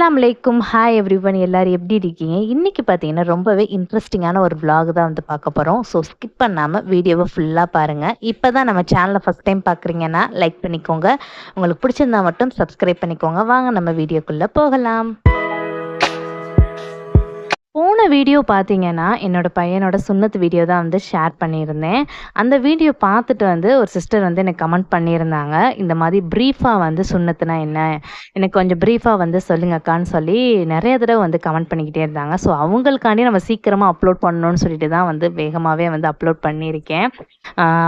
அஸ்ஸலாமு அலைக்கும். Hi everyone, எல்லாரும் எப்படி இருக்கீங்க? இன்னைக்கு பார்த்தீங்கன்னா ரொம்பவே இன்ட்ரெஸ்டிங்கான ஒரு vlog தான் வந்து பார்க்க போகிறோம். ஸோ ஸ்கிப் பண்ணாமல் வீடியோவை ஃபுல்லாக பாருங்கள். இப்போ தான் நம்ம சேனலை ஃபஸ்ட் டைம் பார்க்குறீங்கன்னா லைக் பண்ணிக்கோங்க. உங்களுக்கு பிடிச்சிருந்தா மட்டும் சப்ஸ்கிரைப் பண்ணிக்கோங்க. வாங்க நம்ம வீடியோக்குள்ளே போகலாம். போன வீடியோ பார்த்தீங்கன்னா என்னோட பையனோட சுன்னத் வீடியோ தான் வந்து ஷேர் பண்ணியிருந்தேன். அந்த வீடியோ பார்த்துட்டு வந்து ஒரு சிஸ்டர் வந்து எனக்கு கமெண்ட் பண்ணியிருந்தாங்க. இந்த மாதிரி ப்ரீஃபாக வந்து சுன்னத்துனா என்ன, எனக்கு கொஞ்சம் ப்ரீஃபாக வந்து சொல்லுங்கக்கான்னு சொல்லி நிறைய தடவை வந்து கமெண்ட் பண்ணிக்கிட்டே இருந்தாங்க. ஸோ அவங்களுக்காண்டி நம்ம சீக்கிரமாக அப்லோட் பண்ணணும்னு சொல்லிட்டு தான் வந்து வேகமாகவே வந்து அப்லோட் பண்ணியிருக்கேன்.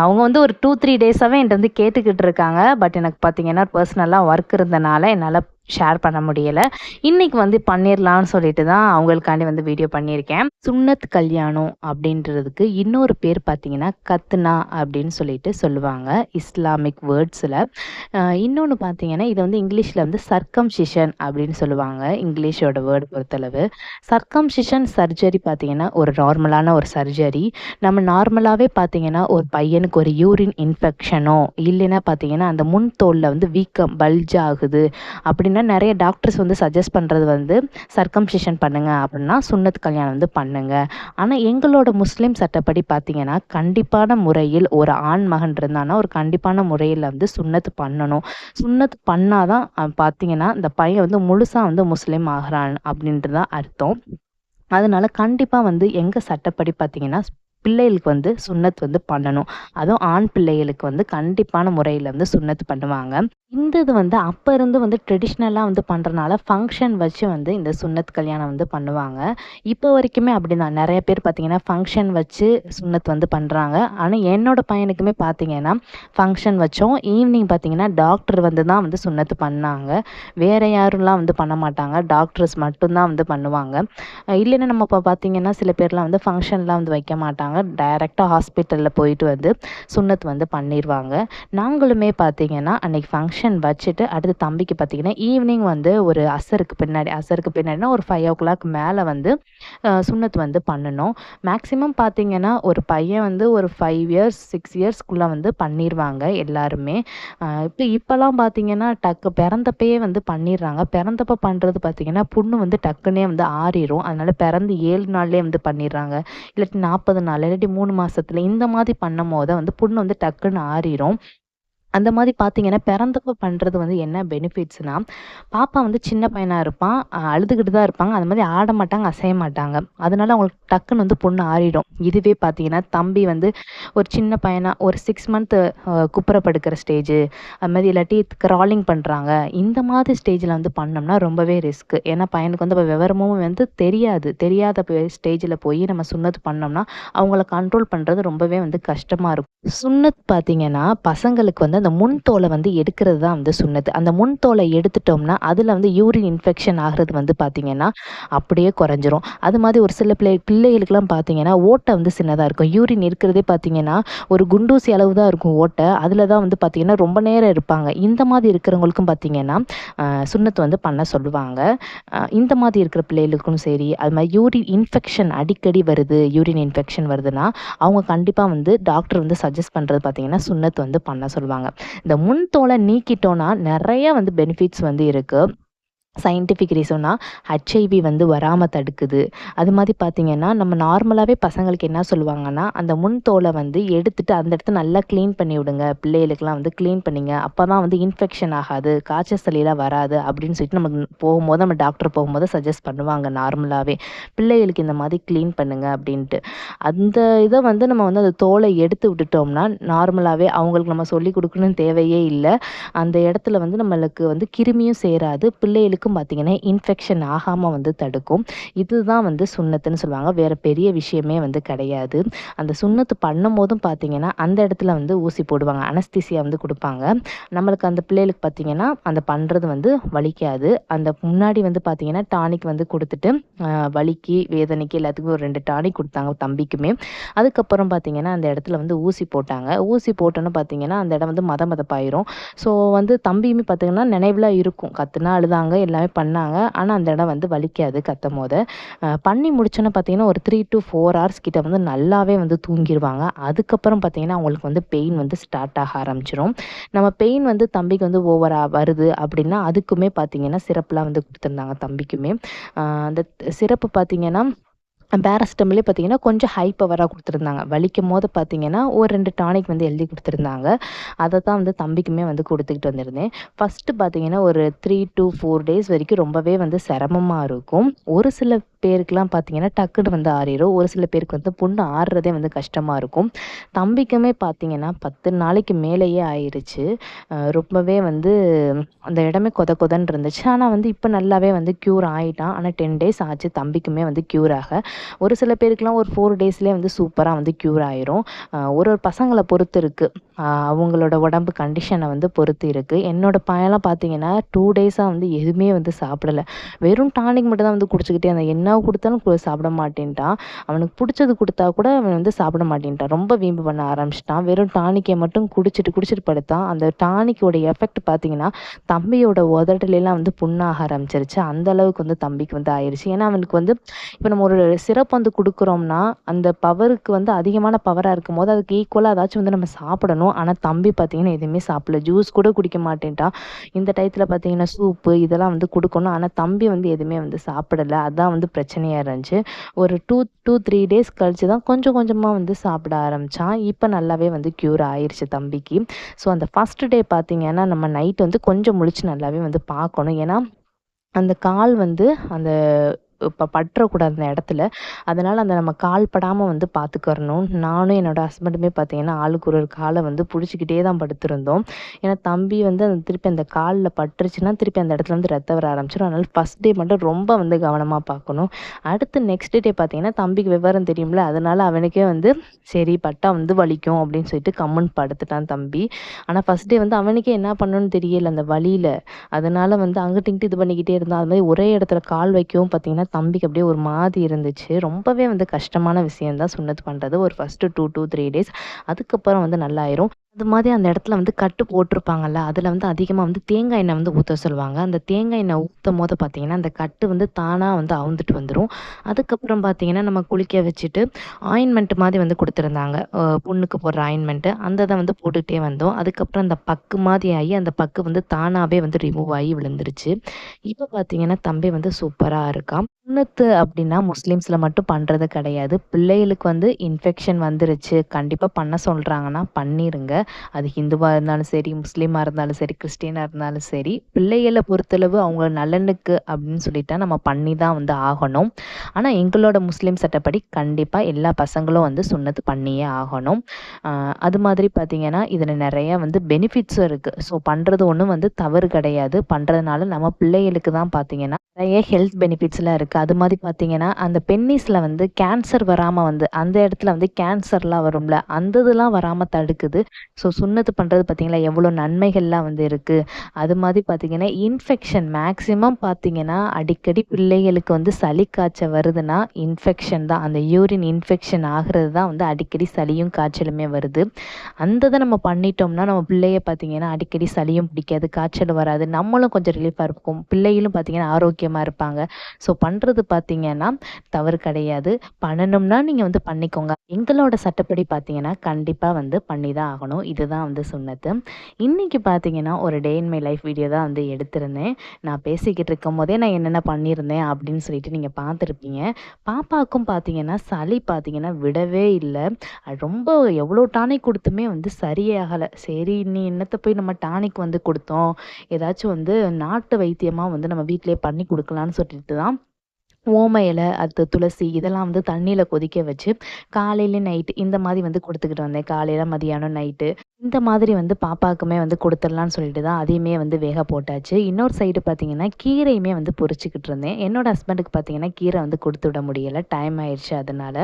அவங்க வந்து ஒரு 2-3 டேஸாகவே என்கிட்ட வந்து கேட்டுக்கிட்டு இருக்காங்க. பட் எனக்கு பார்த்தீங்கன்னா பர்சனலாக ஒர்க் இருந்தனால என்னால் ஷேர் பண்ண முடியலை. இன்னைக்கு வந்து பண்ணிடலான்னு சொல்லிட்டு தான் அவங்களுக்காண்டி வந்து வீடியோ பண்ணியிருக்கேன். சுன்னத் கல்யாணம் அப்படின்றதுக்கு இன்னொரு பேர் பார்த்தீங்கன்னா கத்னா அப்படின்னு சொல்லிட்டு சொல்லுவாங்க இஸ்லாமிக் வேர்ட்ஸில். இன்னொன்று பார்த்தீங்கன்னா இது வந்து இங்கிலீஷில் வந்து சர்க்கம்சிஷன் அப்படின்னு சொல்லுவாங்க இங்கிலீஷோட வேர்டு பொறுத்தளவு. சர்க்கம்சிஷன் சர்ஜரி பார்த்தீங்கன்னா ஒரு நார்மலான ஒரு சர்ஜரி. நம்ம நார்மலாகவே பார்த்தீங்கன்னா ஒரு பையனுக்கு ஒரு யூரின் இன்ஃபெக்ஷனோ இல்லைன்னா பார்த்தீங்கன்னா அந்த முன் தோலில் வந்து வீக்கம் பல்ஜ் ஆகுது அப்படின்னா நிறைய டாக்டர்ஸ் வந்து சஜஸ்ட் பண்ணுறது வந்து சர்க்கம்சிஷன் பண்ணுங்க அப்படின்னா சுன்னத் கல்யாணம் வந்து பண்ணுங்க. ஆனால் எங்களோட முஸ்லீம் சட்டப்படி பார்த்தீங்கன்னா கண்டிப்பான முறையில் ஒரு ஆண் மகன் இருந்தானா ஒரு கண்டிப்பான முறையில் வந்து சுன்னத் பண்ணணும். சுன்னத் பண்ணாதான் பார்த்தீங்கன்னா இந்த பையன் வந்து முழுசாக வந்து முஸ்லீம் ஆகிறான் அப்படின்ட்டு தான் அர்த்தம். அதனால கண்டிப்பாக வந்து எங்கள் சட்டப்படி பார்த்தீங்கன்னா பிள்ளைகளுக்கு வந்து சுன்னத் வந்து பண்ணணும். அதுவும் ஆண் பிள்ளைகளுக்கு வந்து கண்டிப்பான முறையில் வந்து சுன்னத் பண்ணுவாங்க. இந்த இது வந்து அப்போ இருந்து வந்து ட்ரெடிஷ்னலாக வந்து பண்ணுறனால ஃபங்க்ஷன் வச்சு வந்து இந்த சுன்னத் கல்யாணம் வந்து பண்ணுவாங்க. இப்போ வரைக்குமே அப்படிதான் நிறைய பேர் பார்த்தீங்கன்னா ஃபங்க்ஷன் வச்சு சுன்னத் வந்து பண்ணுறாங்க. ஆனால் என்னோட பையனுக்குமே பார்த்தீங்கன்னா ஃபங்க்ஷன் வச்சோம். ஈவினிங் பார்த்தீங்கன்னா டாக்டர் வந்து தான் வந்து சுன்னத் பண்ணாங்க. வேறு யாரும்லாம் வந்து பண்ண மாட்டாங்க. டாக்டர்ஸ் மட்டும்தான் வந்து பண்ணுவாங்க. இல்லைன்னா நம்ம இப்போ பார்த்தீங்கன்னா சில பேர்லாம் வந்து ஃபங்க்ஷன்லாம் வந்து வைக்க மாட்டாங்க. டைரெக்டாக ஹாஸ்பிட்டலில் போயிட்டு வந்து சுன்னத் வந்து பண்ணிடுவாங்க. நாங்களுமே பார்த்தீங்கன்னா அன்றைக்கி ஃபங்க்ஷன் வச்சுட்டு அடுத்து தம்பிக்கு பார்த்தீங்கன்னா ஈவினிங் வந்து ஒரு அசருக்கு பின்னாடினா ஒரு 5 o'clock மேலே வந்து சுன்னத் வந்து பண்ணணும். மேக்ஸிமம் பார்த்தீங்கன்னா ஒரு பையன் வந்து ஒரு 5 years 6 yearsக்குள்ளே வந்து பண்ணிடுவாங்க எல்லாருமே. இப்போலாம் பார்த்தீங்கன்னா பிறந்தப்பயே வந்து பண்ணிடுறாங்க. பிறந்தப்ப பண்ணுறது பார்த்தீங்கன்னா புண்ணு வந்து டக்குன்னே வந்து ஆறிடும். அதனால பிறந்து 7 நாள்லேயே வந்து பண்ணிடுறாங்க. இல்லாட்டி 40 நாள் இல்லாட்டி 3 மாதத்துல இந்த மாதிரி பண்ணும் போது வந்து புண்ணு வந்து டக்குன்னு ஆறிடும். அந்த மாதிரி பார்த்தீங்கன்னா பிறந்தப்ப பண்ணுறது வந்து என்ன பெனிஃபிட்ஸ்னால் பாப்பா வந்து சின்ன பையனாக இருப்பான், அழுதுகிட்டு தான் இருப்பாங்க. அது மாதிரி ஆட மாட்டாங்க அசைய மாட்டாங்க. அதனால அவங்களுக்கு டக்குன்னு வந்து புண்ணு ஆறிடும். இதுவே பார்த்தீங்கன்னா தம்பி வந்து ஒரு சின்ன பையனாக ஒரு 6 month குப்புற படுக்கிற ஸ்டேஜு அது மாதிரி இல்லாட்டி க்ராலிங் பண்ணுறாங்க இந்த மாதிரி ஸ்டேஜில் வந்து பண்ணோம்னா ரொம்பவே ரிஸ்க்கு. ஏன்னா பையனுக்கு வந்து இப்போ விவரமும் வந்து தெரியாத ஸ்டேஜில் போய் நம்ம சுன்னத் பண்ணோம்னா அவங்கள கண்ட்ரோல் பண்ணுறது ரொம்பவே வந்து கஷ்டமாக இருக்கும். சுன்னத் பார்த்தீங்கன்னா பசங்களுக்கு வந்து அந்த முன் தோலை வந்து எடுக்கிறது தான் வந்து சுன்னத். அந்த முன் தோலை எடுத்துட்டோம்னா அதில் வந்து யூரின் இன்ஃபெக்ஷன் ஆகிறது வந்து பார்த்தீங்கன்னா அப்படியே குறைஞ்சிரும். அது மாதிரி ஒரு சில பிள்ளைகளுக்கெல்லாம் பார்த்தீங்கன்னா ஓட்டை வந்து சின்னதாக இருக்கும். யூரின் இருக்கிறதே பார்த்தீங்கன்னா ஒரு குண்டூசி அளவு தான் இருக்கும் ஓட்டை. அதில் தான் வந்து பார்த்தீங்கன்னா ரொம்ப நேரம் இருப்பாங்க. இந்த மாதிரி இருக்கிறவங்களுக்கும் பார்த்தீங்கன்னா சுன்னத் வந்து பண்ண சொல்லுவாங்க. இந்த மாதிரி இருக்கிற பிள்ளைகளுக்கும் சரி அது மாதிரி யூரின் இன்ஃபெக்ஷன் அடிக்கடி வருது, யூரின் இன்ஃபெக்ஷன் வருதுன்னா அவங்க கண்டிப்பாக வந்து டாக்டர் வந்து சஜஸ்ட் பண்ணுறது பார்த்தீங்கன்னா சுன்னத் வந்து பண்ண சொல்லுவாங்க. இந்த முன் தோலை நீக்கிட்டோன்னா நிறைய வந்து பெனிஃபிட்ஸ் வந்து இருக்குது. சயின்டிஃபிக் ரீசன்னா ஹெச்ஐவி வந்து வராமல் தடுக்குது. அது மாதிரி பார்த்தீங்கன்னா நம்ம நார்மலாகவே பசங்களுக்கு என்ன சொல்லுவாங்கன்னா அந்த முன் தோலை வந்து எடுத்துட்டு அந்த இடத்த நல்லா க்ளீன் பண்ணி விடுங்க, பிள்ளைகளுக்கெல்லாம் வந்து க்ளீன் பண்ணிங்க, அப்போ தான் வந்து இன்ஃபெக்ஷன் ஆகாது, காய்ச்சல் சளியெல்லாம் வராது அப்படின்னு சொல்லிட்டு நமக்கு போகும்போது நம்ம டாக்டர் போகும்போது சஜஸ்ட் பண்ணுவாங்க. நார்மலாகவே பிள்ளைகளுக்கு இந்த மாதிரி க்ளீன் பண்ணுங்க அப்படின்ட்டு. அந்த இதை வந்து நம்ம வந்து அந்த தோலை எடுத்து விட்டுட்டோம்னா நார்மலாகவே அவங்களுக்கு நம்ம சொல்லி கொடுக்கணும்னு தேவையே இல்லை. அந்த இடத்துல வந்து நம்மளுக்கு வந்து கிருமியும் சேராது, பிள்ளைகளுக்கு பார்த்தீங்கன்னா இன்ஃபெக்ஷன் ஆகாமல் வந்து தடுக்கும். இதுதான் வந்து சுன்னத்துன்னு சொல்லுவாங்க. வேறு பெரிய விஷயமே வந்து கிடையாது. அந்த சுன்னத்து பண்ணும் போதும் பார்த்தீங்கன்னா அந்த இடத்துல வந்து ஊசி போடுவாங்க, அனஸ்தீசியா வந்து கொடுப்பாங்க. நம்மளுக்கு அந்த பிள்ளைகளுக்கு பார்த்தீங்கன்னா அந்த பண்ணுறது வந்து வலிக்காது. அந்த முன்னாடி வந்து பார்த்தீங்கன்னா டானிக் வந்து கொடுத்துட்டு வலிக்கு வேதனைக்கு எல்லாத்துக்கும் ஒரு 2 டானிக் கொடுத்தாங்க தம்பிக்குமே. அதுக்கப்புறம் பார்த்தீங்கன்னா அந்த இடத்துல வந்து ஊசி போட்டாங்க. ஊசி போட்டோன்னு பார்த்தீங்கன்னா அந்த இடம் வந்து மதமதப்பாயிரும். ஸோ வந்து தம்பியுமே பார்த்தீங்கன்னா நினைவில் இருக்கும், கத்துனா அழுதாங்க எல்லாமே பண்ணாங்க. ஆனா அந்த இடம் வந்து வலிக்காது கத்தும்போது. பண்ணி முடிச்சோன்னே பார்த்தீங்கன்னா, ஒரு 3 to 4 ஹார்ஸ் கிட்ட வந்து நல்லாவே வந்து தூங்கிருவாங்க. அதுக்கப்புறம் பார்த்தீங்கன்னா, அவங்களுக்கு வந்து பெயின் வந்து ஸ்டார்ட் ஆக ஆரம்பிச்சுரும். நம்ம பெயின் வந்து தம்பிக்கு வந்து ஓவரா வருது அப்படின்னா, அதுக்குமே பார்த்தீங்கன்னா, சிரப்லாம் வந்து குடுத்துருந்தாங்க தம்பிக்குமே. அந்த சிரப்பு பார்த்தீங்கன்னா, பேராசிட்டமலே பார்த்தீங்கன்னா, கொஞ்சம் ஹை பவரா குடுத்துருந்தாங்க. வலிக்கும்போது பார்த்தீங்கன்னா, ஒரு 2 டானிக் வந்து எழுதி குடுத்துருந்தாங்க. அத தான் வந்து தம்பிக்குமே வந்து குடுத்துக்கிட்டு வந்திருந்தேன். ஃபர்ஸ்ட்டு பார்த்தீங்கன்னா, ஒரு 3 to 4 டேஸ் வரைக்கும் ரொம்பவே வந்து சிரமமா இருக்கும். ஒரு சில பேருக்குலாம் பார்த்தீங்கன்னா, டக்குனு வந்து ஆறிரும். ஒரு சில பேருக்கு வந்து புண்ணு ஆறுறதே வந்து கஷ்டமா இருக்கும். தம்பிக்குமே பார்த்தீங்கன்னா, 10 நாளைக்கு மேலேயே ஆயிருச்சு. ரொம்பவே வந்து அந்த இடமே கொத கொதன்னு இருந்துச்சு. ஆனா வந்து இப்ப நல்லாவே வந்து க்யூர் ஆயிட்டான். ஆனா 10 டேஸ் ஆச்சு தம்பிக்குமே வந்து க்யூர் ஆக. ஒரு சில பேருக்குலாம் ஒரு 4 டேஸ்லயே வந்து சூப்பரா வந்து க்யூர் ஆயிரும். ஒரு ஒரு பசங்கள பொறுத்து இருக்கு. அவங்களோட உடம்பு கண்டிஷன வந்து பொறுத்து இருக்கு. என்னோட பையன்லாம் பார்த்தீங்கன்னா, 2 டேஸா வந்து எதுவுமே வந்து சாப்பிடல. வெறும் டானிக் மட்டும் தான் வந்து குடிச்சுக்கிட்டே இருந்தான். என்ன குடுத்தாலும் சாப்பிட மாட்டேன்ட்டான். அவனுக்கு புடிச்சது குடுத்தா கூட அவன் வந்து சாப்பிட மாட்டேன்ட்டான். ரொம்ப வீம்பு பண்ண ஆரம்பிச்சுட்டான். வெறும் டானிக்க மட்டும் குடிச்சிட்டு படுத்தான். அந்த டானிக்கோட எஃபெக்ட் பார்த்தீங்கன்னா, தம்பியோட உதடுலலாம் வந்து புண்ணாக ஆரம்பிச்சிருச்சு. அந்த அளவுக்கு வந்து தம்பிக்கு வந்து ஆயிருச்சு. ஏன்னா அவனுக்கு வந்து இப்ப நம்ம ஒரு சிரப் வந்து குடுக்குறோம்னா, அந்த பவருக்கு வந்து அதிகமான பவரா இருக்கும்போது, அதுக்கு ஈக்குவலா ஏதாச்சும் வந்து நம்ம சாப்பிடணும். ஆனா தம்பி பார்த்தீங்கன்னா, எதுவுமே சாப்பிடல. ஜூஸ் கூட குடிக்க மாட்டேன்ட்டான். இந்த டயத்துல பார்த்தீங்கன்னா, சூப்பு இதெல்லாம் வந்து குடுக்கணும். ஆனா தம்பி வந்து எதுவுமே வந்து சாப்பிடல. அதான் வந்து பிரச்சனையா இருந்துச்சு. ஒரு 3 டேஸ் கழிச்சு தான் கொஞ்சம் கொஞ்சமா வந்து சாப்பிட ஆரம்பிச்சான். இப்ப நல்லாவே வந்து க்யூர் ஆயிருச்சு தம்பிக்கு. ஸோ அந்த ஃபர்ஸ்ட் டே பார்த்தீங்கன்னா, நம்ம நைட் வந்து கொஞ்சம் முழிச்சு நல்லாவே வந்து பார்க்கணும். ஏன்னா, அந்த கால் வந்து அந்த பற்றக்கூடாது அந்த இடத்துல. அதனால அந்த நம்ம கால் படாம வந்து பார்த்துக்கிறணும். நானும் என்னோட ஹஸ்பண்டுமே பார்த்தீங்கன்னா, ஆளுக்கு ஒரு கால வந்து புடிச்சுக்கிட்டே தான் படுத்திருந்தோம். ஏன்னா தம்பி வந்து அந்த திருப்பி அந்த கால்ல பட்டுருச்சுன்னா, திருப்பி அந்த இடத்துல வந்து ரத்தம் வர ஆரம்பிச்சுரும். அதனால ஃபர்ஸ்ட் டே மட்டும் ரொம்ப வந்து கவனமா பார்க்கணும். அடுத்து நெக்ஸ்ட் டே பார்த்தீங்கன்னா, தம்பிக்கு விவரம் தெரியும்ல, அதனால அவனுக்கே வந்து சரி பட்டா வந்து வலிக்கும் அப்படின்னு சொல்லிட்டு கம்முன்னு படுத்துட்டான் தம்பி. ஆனா ஃபர்ஸ்ட் டே வந்து அவனுக்கே என்ன பண்ணணும்னு தெரியல அந்த வலியில. அதனால வந்து அங்கிட்டு இங்கிட்டு இது பண்ணிக்கிட்டே இருந்தான். அது மாரி ஒரே இடத்துல கால் வைக்கவும் பார்த்தீங்கன்னா, தம்பிக்கு அப்படியே ஒரு மாதிரி இருந்துச்சு. ரொம்பவே வந்து கஷ்டமான விஷயம் தான் சுன்னத் பண்றது. ஒரு ஃபர்ஸ்ட் 2 to 3 டேஸ். அதுக்கப்புறம் வந்து நல்லாயிரும். அது மாதிரி அந்த இடத்துல வந்து கட்டு போட்டிருப்பாங்கல்ல, அதுல வந்து அதிகமா வந்து தேங்காய் எண்ணெய் வந்து ஊத்த சொல்லுவாங்க. அந்த தேங்காய் எண்ணெய் ஊத்தும்போது பார்த்தீங்கன்னா, அந்த கட்டு வந்து தானா வந்து அவுந்துட்டு வந்துரும். அதுக்கப்புறம் பார்த்தீங்கன்னா, நம்ம குளிக்க வச்சுட்டு ஆயின்மெண்ட் மாதிரி வந்து குடுத்துருந்தாங்க. புண்ணுக்கு போடுற ஆயின்மெண்ட். அந்த இத வந்து போட்டுக்கிட்டே வந்தோம். அதுக்கப்புறம் அந்த பக்கு மாதிரி ஆயி, அந்த பக்கு வந்து தானாவே வந்து ரிமூவ் ஆயி விழுந்துருச்சு. இப்ப பார்த்தீங்கன்னா, தம்பி வந்து சூப்பரா இருக்கான். சுன்னத்து அப்படின்னா முஸ்லிம்ஸ்ல மட்டும் பண்றது கிடையாது. பிள்ளைகளுக்கு வந்து இன்ஃபெக்ஷன் வந்துருச்சு, கண்டிப்பா பண்ண சொல்றாங்கன்னா பண்ணிருங்க. அது ஹிந்துவா இருந்தாலும் சரி, முஸ்லீமா இருந்தாலும் சரி, கிறிஸ்டியனா இருந்தாலும் சரி, பிள்ளைகள பொறுத்தளவு அவங்க நலனுக்கு அப்படின்னு சொல்லிட்டா நம்ம பண்ணி தான் வந்து ஆகணும். ஆனா எங்களோட முஸ்லீம் சட்டப்படி கண்டிப்பா எல்லா பசங்களும் வந்து சுன்னத்து பண்ணியே ஆகணும். அது மாதிரி பார்த்தீங்கன்னா, இதில நெறைய வந்து பெனிஃபிட்ஸும் இருக்கு. ஸோ பண்றது ஒண்ணும் வந்து தவறு கிடையாது. பண்றதுனால நம்ம பிள்ளைகளுக்கு தான் பார்த்தீங்கன்னா, நெறைய ஹெல்த் பெனிஃபிட்ஸ்லாம் இருக்கு. அது மாதிரி பார்த்தீங்கன்னா, அந்த பென்னிஸ்ல வந்து கேன்சர் வராம வந்து அந்த இடத்துல வந்து கேன்சர்லாம் வரும்ல, அந்த இதெல்லாம் வராம தடுக்குது. ஸோ சுன்னத்து பண்றது பார்த்தீங்களா, எவ்வளோ நன்மைகள்லாம் வந்து இருக்கு. அது மாதிரி பார்த்தீங்கன்னா, இன்ஃபெக்ஷன் மேக்ஸிமம் பார்த்தீங்கன்னா, அடிக்கடி பிள்ளைகளுக்கு வந்து சளி காய்ச்சல் வருதுன்னா, இன்ஃபெக்ஷன் தான். அந்த யூரின் இன்ஃபெக்ஷன் ஆகுறது தான் வந்து அடிக்கடி சளியும், காய்ச்சலுமே வருது. அந்த இத நம்ம பண்ணிட்டோம்னா, நம்ம பிள்ளைய பார்த்தீங்கன்னா, அடிக்கடி சளியும் பிடிக்காது, காய்ச்சலும் வராது. நம்மளும் கொஞ்சம் ரிலீஃபா இருப்போம். பிள்ளைகளும் பார்த்தீங்கன்னா, ஆரோக்கியமா இருப்பாங்க. ஸோ பண்றது பார்த்தீங்கன்னா, தவறு கிடையாது. பண்ணணும்னா நீங்க வந்து பண்ணிக்கோங்க. எங்களோட சட்டப்படி பார்த்தீங்கன்னா, கண்டிப்பா வந்து பண்ணி தான் ஆகணும். இதுதான் வந்து சுன்னத்து. இன்னைக்கு பார்த்தீங்கன்னா, ஒரு டே இன் மை லைஃப் வீடியோ தான் வந்து எடுத்திருந்தேன். நான் பேசிக்கிட்டு இருக்கும்போதே நான் என்னென்ன பண்ணியிருந்தேன் அப்படின்னு சொல்லிட்டு நீங்க பார்த்துருப்பீங்க. பாப்பாவுக்கும் பார்த்தீங்கன்னா, சளி பார்த்தீங்கன்னா விடவே இல்ல. அது ரொம்ப எவ்வளோ டானிக் குடுத்துமே வந்து சரியே ஆகல. சரி இனி என்னத்த போய் நம்ம டானிக் வந்து குடுத்தோம். ஏதாச்சும் வந்து நாட்டு வைத்தியமா வந்து நம்ம வீட்லயே பண்ணி குடுக்கலான்னு சொல்லிட்டு தான் ஓம இலை, அடுத்து துளசி இதெல்லாம் வந்து தண்ணீல கொதிக்க வச்சு, காலையில, நைட்டு இந்த மாதிரி வந்து குடுத்துக்கிட்டு வந்தேன். காலையில, மதியானம், நைட்டு. இந்த மாதிரி வந்து பாப்பாக்குமே வந்து குடுத்துடலான்னு சொல்லிட்டு தான் அதையுமே வந்து வேக போட்டாச்சு. இன்னொரு சைடு பார்த்தீங்கன்னா, கீரையுமே வந்து பொரிச்சுக்கிட்டு இருந்தேன். என்னோட ஹஸ்பண்டுக்கு பார்த்தீங்கன்னா, கீரை வந்து குடுத்து விட முடியல. டைம் ஆயிருச்சு அதனால.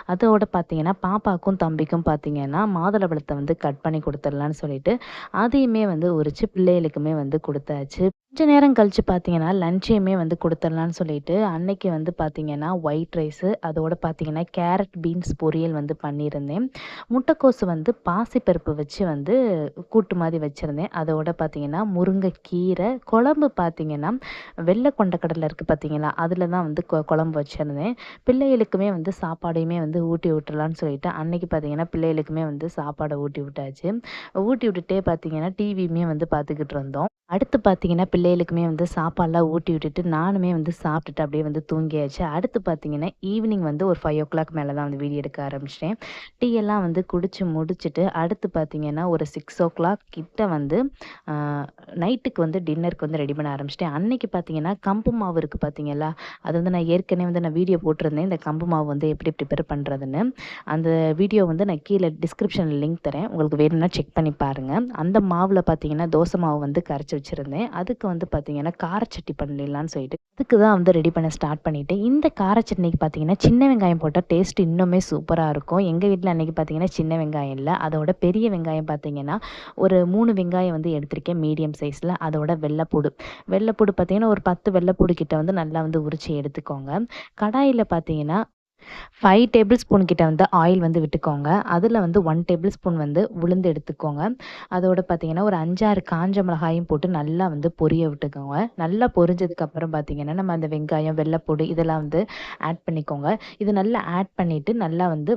அதோட பார்த்தீங்கன்னா, பாப்பாக்கும், தம்பிக்கும் பார்த்தீங்கன்னா, மாதுளம்பழத்த வந்து கட் பண்ணி குடுத்துடலான்னு சொல்லிட்டு, அதையுமே வந்து உரிச்சு பிள்ளைகளுக்குமே வந்து குடுத்தாச்சு. கொஞ்ச நேரம் கழிச்சு பார்த்தீங்கன்னா, லன்ச்சையுமே வந்து குடுத்துடலான்னு சொல்லிட்டு, அன்னைக்கு வந்து பார்த்தீங்கன்னா, ஒயிட் ரைஸு அதோட பார்த்தீங்கன்னா, கேரட், பீன்ஸ் பொரியல் வந்து பண்ணியிருந்தேன். முட்டைக்கோசு வந்து பாசிப்பருப்பு வச்சு வந்து கூட்டு மாரி வச்சிருந்தேன். அதோட பார்த்தீங்கன்னா, முருங்கைக்கீரை, குழம்பு பார்த்தீங்கன்னா, வெள்ளை கொண்டைக்கடலை இருக்கு பார்த்தீங்களா, அதில தான் வந்து குழம்பு வச்சிருந்தேன். பிள்ளைகளுக்குமே வந்து சாப்பாடையுமே வந்து ஊட்டி விட்டுறலான்னு சொல்லிட்டு, அன்னைக்கு பார்த்தீங்கன்னா, பிள்ளைகளுக்குமே வந்து சாப்பாட ஊட்டி விட்டாச்சு. ஊட்டி விட்டுட்டே பார்த்தீங்கன்னா, டிவியுமே வந்து பார்த்துக்கிட்டு இருந்தோம். அடுத்து பார்த்தீங்கன்னா, பிள்ளைகளுக்குமே வந்து சாப்பாடுலாம் ஊட்டி விட்டுட்டு, நானுமே வந்து சாப்பிட்டுட்டு அப்படியே வந்து தூங்கியாச்சு. அடுத்து பார்த்தீங்கன்னா, ஈவினிங் வந்து ஒரு 5:00 மேல தான் வந்து வீடியோ எடுக்க ஆரம்பிச்சிட்டேன். டீ எல்லாம் வந்து குடிச்சு முடிச்சுட்டு, அடுத்து பார்த்தீங்கன்னா, ஒரு 6:00 கிட்ட வந்து அ நைட்டுக்கு வந்து டின்னருக்கு வந்து ரெடி பண்ண ஆரம்பிச்சுட்டேன். அன்னைக்கு பார்த்தீங்கன்னா, கம்பு மாவு இருக்கு பார்த்தீங்களா, அது வந்து நான் ஏற்கனவே வந்து நான் வீடியோ போட்டிருந்தேன். இந்த கம்பு மாவு வந்து எப்படி ப்ரிப்பேர் பண்ணுறதுன்னு. அந்த வீடியோ வந்து நான் கீழ டிஸ்கிரிப்ஷன்ல லிங்க் தரேன். உங்களுக்கு வேணும்னா செக் பண்ணி பாருங்க. அந்த மாவுல பார்த்தீங்கன்னா, தோசை மாவு வந்து கரைச்சு வச்சிருந்தேன். அதுக்கு வந்து பார்த்தீங்கன்னா, கார சட்னி பண்ணிடலான்னு சொல்லிட்டு, அதுக்கு தான் வந்து ரெடி பண்ண ஸ்டார்ட் பண்ணிட்டேன். இந்த கார சட்னிக்கு பார்த்தீங்கன்னா, சின்ன வெங்காயம் போட்டா டேஸ்ட் இன்னுமே சூப்பரா இருக்கும். எங்க வீட்ல அன்னைக்கு பார்த்தீங்கன்னா, சின்ன வெங்காயம் இல்ல. அதோட பெரிய வெங்காயம் பார்த்தீங்கன்னா, ஒரு 3 வெங்காயம் வந்து எடுத்திருக்கேன் மீடியம் சைஸ்ல. அதோட வெள்ளைப்பூடு. வெள்ளைப்பூடு பார்த்தீங்கன்னா, ஒரு 10 வெள்ளைப்பூடு கிட்ட வந்து நல்லா வந்து உரிச்சு எடுத்துக்கோங்க. கடாயில பார்த்தீங்கன்னா 5 டேபிள் ஸ்பூன் கிட்ட வந்து ஆயில் வந்து விட்டுக்கோங்க. அதில வந்து 1 டேபிள் ஸ்பூன் வந்து உளுந்து எடுத்துக்கோங்க. அதோட பார்த்தீங்கன்னா, ஒரு 5, 6 காஞ்ச மிளகாயும் போட்டு நல்லா வந்து பொரிய விட்டுக்கோங்க. நல்லா பொரிஞ்சதுக்கப்புறம் பார்த்தீங்கன்னா, நம்ம அந்த வெங்காயம், வெள்ளைப்பூடு இதெல்லாம் வந்து ஆட் பண்ணிக்கோங்க. இது நல்லா ஆட் பண்ணிட்டு நல்லா வந்து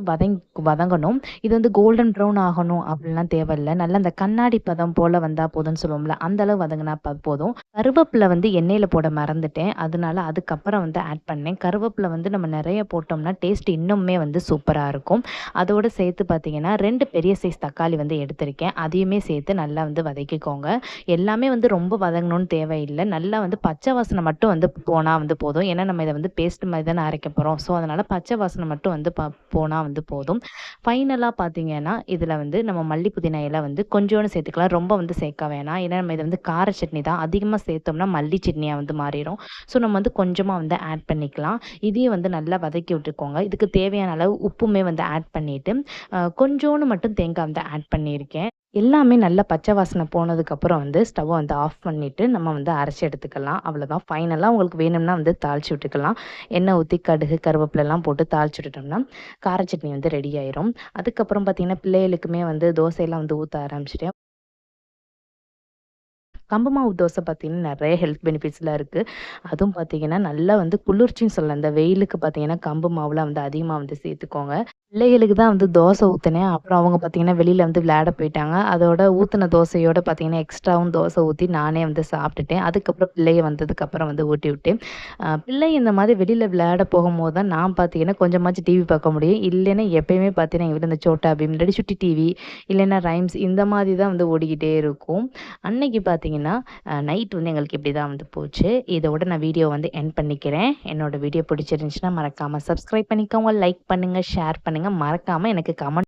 வதங்கணும். இது வந்து கோல்டன் ப்ரவுன் ஆகணும் அப்படிலாம் தேவையில்ல. நல்லா அந்த கண்ணாடி பதம் போல வந்தா போதும்னு சொல்லுவோம்ல, அந்த அளவு வதங்குனா போதும். கருவேப்பில வந்து எண்ணெயில போட மறந்துட்டேன். அதனால அதுக்கப்புறம் வந்து ஆட் பண்ணேன். கருவேப்பில வந்து நம்ம நெறைய போட்டோம்னா டேஸ்ட் இன்னுமே வந்து சூப்பரா இருக்கும். அதோட சேர்த்து பார்த்தீங்கன்னா, 2 பெரிய சைஸ் தக்காளி வந்து எடுத்திருக்கேன். அதையுமே சேர்த்து நல்லா வந்து வதக்கிக்கோங்க. எல்லாமே வந்து ரொம்ப வதங்கணும்னு தேவையில்ல. நல்லா வந்து பச்சை வாசனை மட்டும் வந்து போனா வந்து போதும். ஏன்னா நம்ம இத வந்து பேஸ்ட் மாரி தானே அரைக்க போறோம். ஸோ அதனால பச்சை வாசனை மட்டும் வந்து போனா வந்து போதும். ஃபைனலா பார்த்தீங்கன்னா, இதில வந்து நம்ம மல்லி, புதினா இலை வந்து கொஞ்சோண்டு சேர்த்துக்கலாம். ரொம்ப வந்து சேர்க்க வேணாம். ஏன்னா நம்ம இது வந்து கார சட்னி தான். அதிகமா சேர்த்தோம்னா மல்லி சட்னியா வந்து மாறிரும். ஸோ நம்ம வந்து கொஞ்சமா வந்து ஆட் பண்ணிக்கலாம். இதையும் வந்து நல்லா வதக்கி விட்டுக்கோங்க. இதுக்கு தேவையான அளவு உப்புமே வந்து ஆட் பண்ணிட்டு, கொஞ்சோண்டு மட்டும் தேங்காய் வந்து ஆட் பண்ணியிருக்கேன். எல்லாமே நல்லா பச்சை வாசனை போனதுக்கப்புறம் வந்து ஸ்டவ்வ வந்து ஆஃப் பண்ணிட்டு, நம்ம வந்து அரைச்சு எடுத்துக்கலாம். அவ்வளோதான். ஃபைனலா உங்களுக்கு வேணும்னா வந்து தாளிச்சு விட்டுக்கலாம். எண்ணெய் ஊத்தி கடுகு, கருவேப்பிலலாம் போட்டு தாளிச்சு விட்டுட்டோம்னா, கார சட்னி வந்து ரெடி ஆயிரும். அதுக்கப்புறம் பார்த்தீங்கன்னா, பிள்ளைகளுக்குமே வந்து தோசையெல்லாம் வந்து ஊத்த ஆரம்பிச்சுட்டேன். கம்பு மாவு தோசை பார்த்தீங்கன்னா, நெறைய ஹெல்த் பெனிஃபிட்ஸ்லாம் இருக்கு. அதுவும் பார்த்தீங்கன்னா, நல்லா வந்து குளிர்ச்சின்னு சொல்லலாம். இந்த வெயிலுக்கு பார்த்தீங்கன்னா, கம்பு மாவுலாம் வந்து அதிகமா வந்து சேர்த்துக்கோங்க. பிள்ளைகளுக்கு தான் வந்து தோசை ஊத்துனேன். அப்புறம் அவங்க பார்த்தீங்கன்னா, வெளியில வந்து விளையாட போயிட்டாங்க. அதோட ஊத்துன தோசையோட பார்த்தீங்கன்னா, எக்ஸ்ட்ராவும் தோசை ஊத்தி நானே வந்து சாப்பிட்டுட்டேன். அதுக்கப்புறம் பிள்ளைக வந்ததுக்கப்புறம் வந்து ஊட்டி விட்டேன். பிள்ளை இந்த மாதிரி வெளியில விளையாட போகும்போது தான் நான் பார்த்தீங்கன்னா, கொஞ்சமாச்சும் டிவி பார்க்க முடியும். இல்லைன்னா எப்பயுமே பார்த்தீங்கன்னா, எங்க வீட்ல இந்த சோட்டா பீம், இல்லாட்டி சுட்டி டிவி, இல்லைன்னா ரைம்ஸ் இந்த மாதிரி தான் வந்து ஓடிக்கிட்டே இருக்கும். அன்னைக்கு பார்த்தீங்கன்னா, நைட் வந்து எங்களுக்கு இப்படி தான் வந்து போச்சு. இதோட நான் வீடியோ வந்து எண்ட் பண்ணிக்கிறேன். என்னோட வீடியோ பிடிச்சிருந்துச்சுன்னா மறக்காம சப்ஸ்கிரைப் பண்ணிக்கோங்க, லைக் பண்ணுங்க, ஷேர் பண்ணுங்க. மறக்காம எனக்கு கமெண்ட்